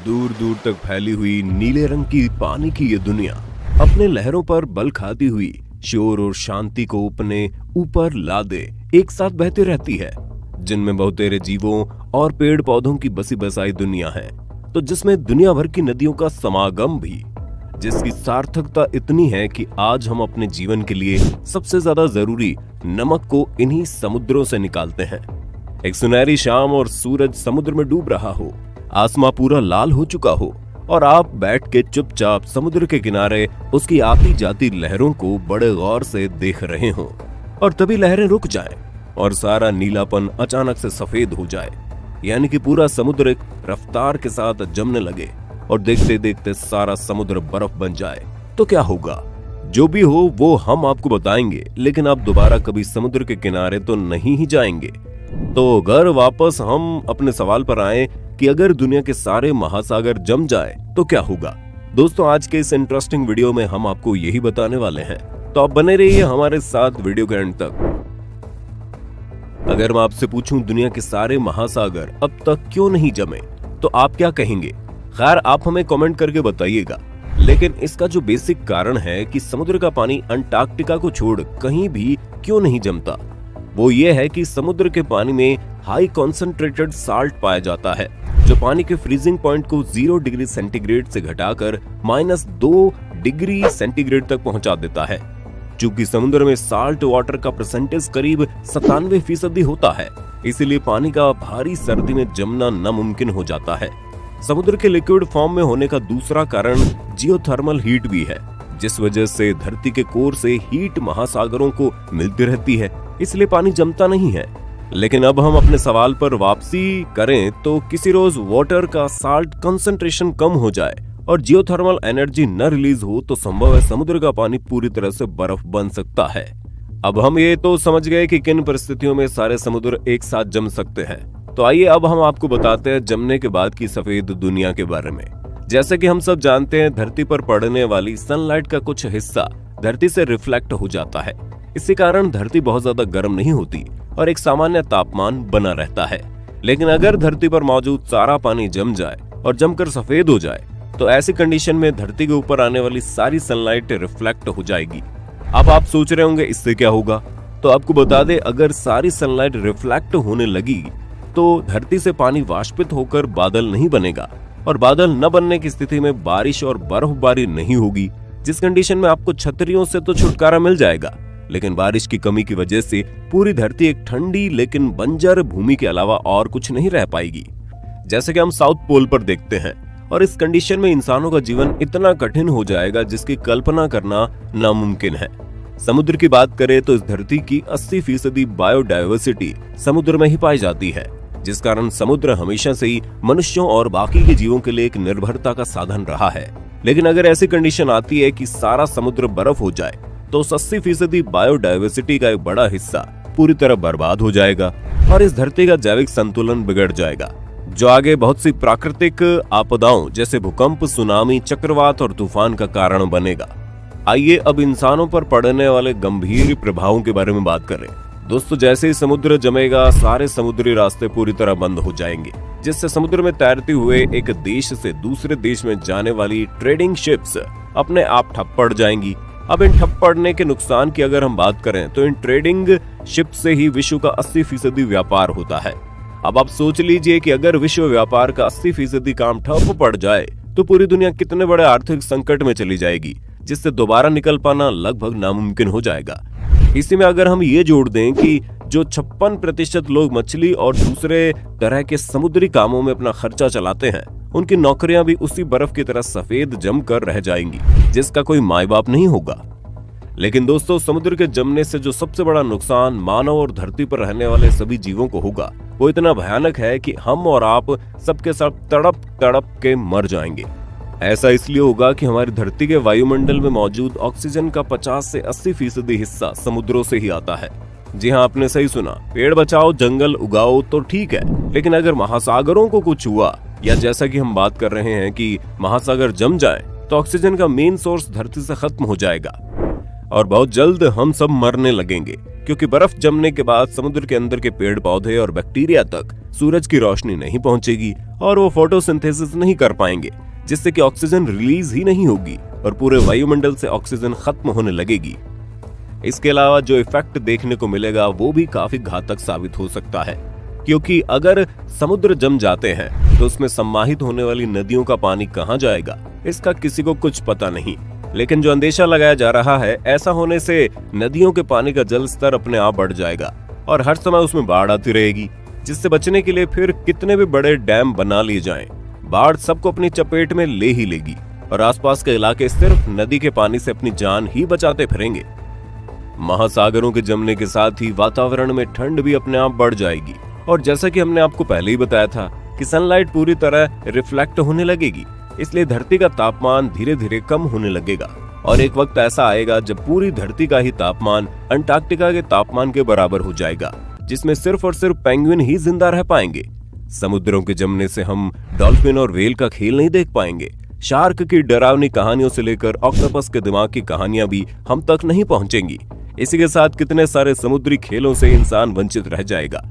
दूर दूर तक फैली हुई नीले रंग की पानी की ये दुनिया अपने लहरों पर बल खाती हुई शोर और शांति को अपने ऊपर लादे एक साथ बहती रहती है, जिनमें बहुतेरे जीवों और पेड़ पौधों की बसी बसाई दुनिया है, तो जिसमें दुनिया भर की नदियों का समागम भी, जिसकी सार्थकता इतनी है कि आज हम अपने जीवन के लिए सबसे ज्यादा जरूरी नमक को इन्हीं समुद्रों से निकालते हैं। एक सुनहरी शाम और सूरज समुद्र में डूब रहा हो, आसमां पूरा लाल हो चुका हो और आप बैठ के चुपचाप समुद्र के किनारे उसकी आती जाती लहरों को बड़े गौर से देख रहे हो, और तभी लहरें रुक जाएं और सारा नीलापन अचानक से सफेद हो जाए, यानी कि पूरा समुद्र एक रफ्तार के साथ जमने लगे और देखते देखते सारा समुद्र बर्फ बन जाए, तो क्या होगा? जो भी हो वो हम आपको बताएंगे, लेकिन आप दोबारा कभी समुद्र के किनारे तो नहीं ही जाएंगे। तो घर वापस हम अपने सवाल पर आए कि अगर दुनिया के सारे महासागर जम जाए तो क्या होगा। दोस्तों, आज के इस इंटरेस्टिंग वीडियो में हम आपको यही बताने वाले हैं, तो आप बने रहिए हमारे साथ वीडियो के एंड तक। अगर मैं आपसे पूछूं दुनिया के सारे महासागर अब तक क्यों नहीं जमे, तो आप क्या कहेंगे? खैर, आप हमें कमेंट करके बताइएगा, लेकिन इसका जो बेसिक कारण है कि समुद्र का पानी अंटार्कटिका को छोड़ कहीं भी क्यों नहीं जमता, वो ये है कि समुद्र के पानी में हाई कॉन्सेंट्रेटेड साल्ट पाया जाता है, जो पानी के फ्रीजिंग पॉइंट को 0 डिग्री सेंटीग्रेड से घटाकर -2 डिग्री सेंटीग्रेड तक पहुंचा देता है। चूंकि समुद्र में साल्ट वाटर का परसेंटेज करीब 97% होता है, इसीलिए पानी का भारी सर्दी में जमना नामुमकिन हो जाता है। समुद्र के लिक्विड फॉर्म में होने का दूसरा कारण जियोथर्मल हीट भी है, जिस वजह से धरती के कोर से हीट महासागरों को मिलती रहती है, इसलिए पानी जमता नहीं है। लेकिन अब हम अपने सवाल पर वापसी करें तो किसी रोज वाटर का साल्ट कंसंट्रेशन कम हो जाए और जियोथर्मल एनर्जी न रिलीज हो तो संभव है समुद्र का पानी पूरी तरह से बर्फ बन सकता है। अब हम ये तो समझ गए कि किन परिस्थितियों में सारे समुद्र एक साथ जम सकते हैं, तो आइए अब हम आपको बताते हैं जमने के बाद की सफेद दुनिया के बारे में। जैसे कि हम सब जानते हैं, धरती पर पड़ने वाली सनलाइट का कुछ हिस्सा धरती से रिफ्लेक्ट हो जाता है। इसी कारण धरती बहुत ज्यादा गर्म नहीं होती और एक सामान्य तापमान बना रहता है। लेकिन अगर धरती पर मौजूद सारा पानी जम जाए और जमकर सफेद हो जाए, तो ऐसी कंडीशन में धरती के ऊपर आने वाली सारी सनलाइट रिफ्लेक्ट हो जाएगी। अब आप सोच रहे होंगे इससे क्या होगा, तो आपको बता दें, अगर सारी सनलाइट रिफ्लेक्ट होने लगी तो धरती से पानी वाष्पित होकर बादल नहीं बनेगा, और बादल न बनने की स्थिति में बारिश और बर्फबारी नहीं होगी, जिस कंडीशन में आपको छतरियों से तो छुटकारा मिल जाएगा, लेकिन बारिश की कमी की वजह से पूरी धरती एक ठंडी लेकिन बंजर भूमि के अलावा और कुछ नहीं रह पाएगी, जैसे कि हम साउथ पोल पर देखते हैं। और इस कंडीशन में इंसानों का जीवन इतना कठिन हो जाएगा जिसकी कल्पना करना नामुमकिन है। समुद्र की बात करें तो इस धरती की 80% बायोडायवर्सिटी समुद्र में ही पाई जाती है, जिस कारण समुद्र हमेशा से ही मनुष्यों और बाकी के जीवों के लिए एक निर्भरता का साधन रहा है। लेकिन अगर ऐसी कंडीशन आती है कि सारा समुद्र बर्फ हो जाए, तो 80% बायोडायवर्सिटी का एक बड़ा हिस्सा पूरी तरह बर्बाद हो जाएगा और इस धरती का जैविक संतुलन बिगड़ जाएगा, जो आगे बहुत सी प्राकृतिक आपदाओं जैसे भूकंप, सुनामी, चक्रवात और तूफान का कारण बनेगा। आइए अब इंसानों पर पड़ने वाले गंभीर प्रभावों के बारे में बात करें। दोस्तों, जैसे ही समुद्र जमेगा, सारे समुद्री रास्ते पूरी तरह बंद हो जाएंगे, जिससे समुद्र में तैरते हुए एक देश से दूसरे देश में जाने वाली ट्रेडिंग शिप्स अपने आप ठप पड़ जाएंगी। अब इन ठप पड़ने के नुकसान की अगर हम बात करें तो इन ट्रेडिंग शिप से ही विश्व का 80% व्यापार होता है। अब आप सोच लीजिए कि अगर विश्व व्यापार का 80% काम ठप पड़ जाए तो पूरी दुनिया कितने बड़े आर्थिक संकट में चली जाएगी, जिससे दोबारा निकल पाना लगभग नामुमकिन हो जाएगा। इसी में अगर हम ये जोड़ दें कि जो 56% लोग मछली और दूसरे तरह के समुद्री कामों में अपना खर्चा चलाते हैं, उनकी नौकरियां भी उसी बर्फ की तरह सफेद जमकर रह जाएंगी, जिसका कोई माई बाप नहीं होगा। लेकिन दोस्तों, समुद्र के जमने से जो सबसे बड़ा नुकसान मानव और धरती पर रहने वाले सभी जीवों को होगा, वो इतना भयानक है कि हम और आप सबके सब तड़प तड़प के मर जाएंगे। ऐसा इसलिए होगा कि हमारी धरती के वायुमंडल में मौजूद ऑक्सीजन का 50 से 80% हिस्सा समुद्रों से ही आता है। जी हाँ, आपने सही सुना, पेड़ बचाओ, जंगल उगाओ तो ठीक है, लेकिन अगर महासागरों को कुछ हुआ, या जैसा कि हम बात कर रहे हैं कि महासागर जम जाए, तो ऑक्सीजन का मेन सोर्स धरती से खत्म हो जाएगा और बहुत जल्द हम सब मरने लगेंगे। क्योंकि बर्फ जमने के बाद समुद्र के अंदर के पेड़ पौधे और बैक्टीरिया तक सूरज की रोशनी नहीं पहुंचेगी और वो फोटोसिंथेसिस नहीं कर पाएंगे, जिससे कि ऑक्सीजन रिलीज ही नहीं होगी और पूरे वायुमंडल से ऑक्सीजन खत्म होने लगेगी। इसके अलावा जो इफेक्ट देखने को मिलेगा वो भी काफी घातक साबित हो सकता है, क्योंकि अगर समुद्र जम जाते हैं तो उसमें सम्माहित होने वाली नदियों का पानी कहां जाएगा, इसका किसी को कुछ पता नहीं। लेकिन जो अंदेशा लगाया जा रहा है, ऐसा होने से नदियों के पानी का जल स्तर अपने आप बढ़ जाएगा और हर समय उसमें बाढ़ आती रहेगी, जिससे बचने के लिए फिर कितने भी बड़े डैम बना लिए जाएं, बाढ़ सबको अपनी चपेट में ले ही लेगी और आसपास के इलाके सिर्फ नदी के पानी से अपनी जान ही बचाते फिरेंगे। महासागरों के जमने के साथ ही वातावरण में ठंड भी अपने आप बढ़ जाएगी और जैसा कि हमने आपको पहले ही बताया था कि सनलाइट पूरी तरह रिफ्लेक्ट होने लगेगी, इसलिए धरती का तापमान धीरे धीरे कम होने लगेगा और एक वक्त ऐसा आएगा जब पूरी धरती का ही तापमान अंटार्कटिका के तापमान के बराबर हो जाएगा, जिसमें सिर्फ और सिर्फ पेंगुइन ही जिंदा रह पाएंगे। समुद्रों के जमने से हम डॉल्फिन और व्हेल का खेल नहीं देख पाएंगे। शार्क की डरावनी कहानियों से लेकर ऑक्टोपस के दिमाग की कहानियां भी हम तक नहीं पहुंचेंगी। इसी के साथ कितने सारे समुद्री खेलों से इंसान वंचित रह जाएगा।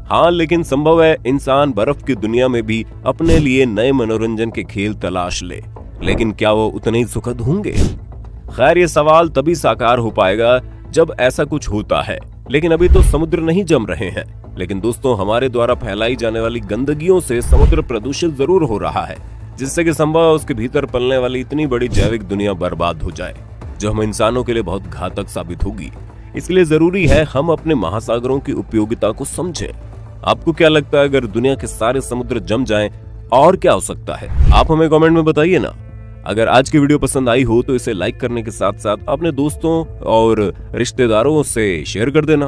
हाँ, लेकिन संभव है इंसान बर्फ की दुनिया में भी अपने लिए नए मनोरंजन के खेल तलाश ले, लेकिन क्या वो उतने ही सुखद होंगे? खैर, ये सवाल तभी साकार हो पाएगा जब ऐसा कुछ होता है, लेकिन अभी तो समुद्र नहीं जम रहे हैं। लेकिन दोस्तों, हमारे द्वारा फैलाई जाने वाली गंदगियों से समुद्र प्रदूषित जरूर हो रहा है, जिससे कि संभव है उसके भीतर पलने वाली इतनी बड़ी जैविक दुनिया बर्बाद हो जाए, जो हम इंसानों के लिए बहुत घातक साबित होगी। इसलिए जरूरी है हम अपने महासागरों की उपयोगिता को समझें। आपको क्या लगता है, अगर दुनिया के सारे समुद्र जम जाएं और क्या हो सकता है? आप हमें कमेंट में बताइए ना। अगर आज की वीडियो पसंद आई हो तो इसे लाइक करने के साथ साथ अपने दोस्तों और रिश्तेदारों से शेयर कर देना।